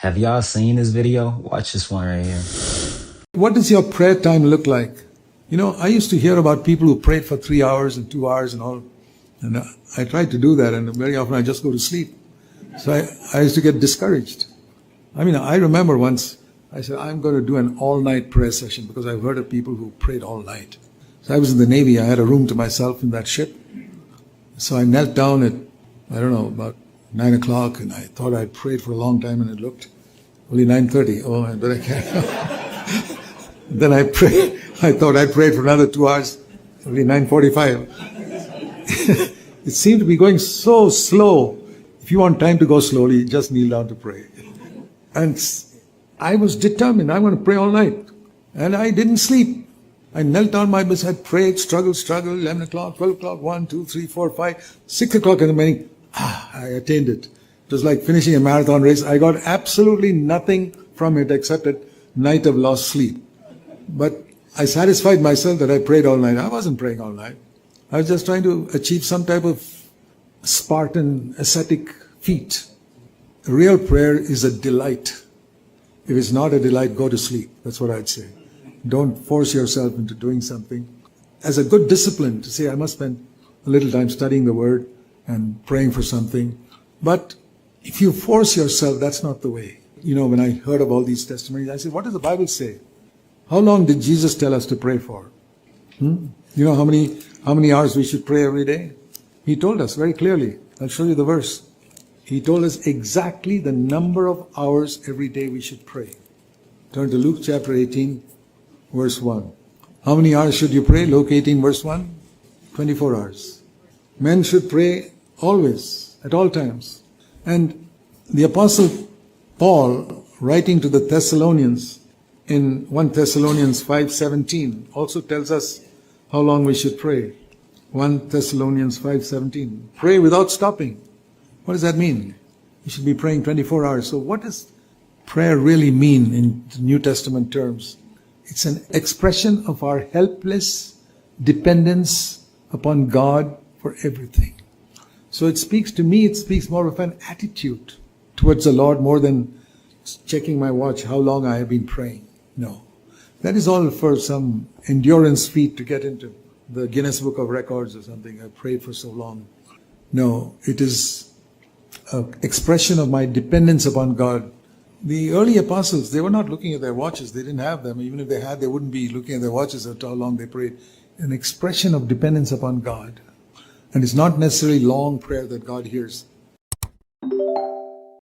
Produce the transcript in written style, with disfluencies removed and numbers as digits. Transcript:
Have y'all seen this video? Watch this one right here. What does your prayer time look like? You know, I used to hear about people who prayed for 3 hours and 2 hours and all. And I tried to do that, and very often I just go to sleep. So I used to get discouraged. I mean, I remember once I said, I'm going to do an all-night prayer session because I've heard of people who prayed all night. So I was in the Navy. I had a room to myself in that ship. So I knelt down at, I don't know, about 9 o'clock, and I thought I'd prayed for a long time, and it looked only 9:30. Oh, I better carry on. Then I prayed. I thought I prayed for another 2 hours. Only 9:45. It seemed to be going so slow. If you want time to go slowly, just kneel down to pray. And I was determined. I'm going to pray all night. And I didn't sleep. I knelt down my bedside, prayed, struggled, 11 o'clock, 12 o'clock, 1, 2, 3, 4, 5, 6 o'clock in the morning. I attained it. It was like finishing a marathon race. I got absolutely nothing from it except a night of lost sleep. But I satisfied myself that I prayed all night. I wasn't praying all night. I was just trying to achieve some type of Spartan ascetic feat. Real prayer is a delight. If it's not a delight, go to sleep. That's what I'd say. Don't force yourself into doing something. As a good discipline to say, I must spend a little time studying the Word and praying for something. But if you force yourself, that's not the way. You know, when I heard of all these testimonies, I said, what does the Bible say? How long did Jesus tell us to pray for? You know how many hours we should pray every day? He told us very clearly. I'll show you the verse. He told us exactly the number of hours every day we should pray. Turn to Luke chapter 18, verse 1. How many hours should you pray? Luke 18, verse 1. 24 hours. Men should pray always, at all times. And the Apostle Paul, writing to the Thessalonians in 1 Thessalonians 5:17, also tells us how long we should pray. 1 Thessalonians 5:17. Pray without stopping. What does that mean? You should be praying 24 hours. So what does prayer really mean in New Testament terms? It's an expression of our helpless dependence upon God for everything. So it speaks to me, it speaks more of an attitude towards the Lord more than checking my watch, how long I have been praying. No. That is all for some endurance feat to get into the Guinness Book of Records or something. I prayed for so long. No, it is an expression of my dependence upon God. The early apostles, they were not looking at their watches. They didn't have them. Even if they had, they wouldn't be looking at their watches at how long they prayed. An expression of dependence upon God. And it's not necessarily long prayer that God hears.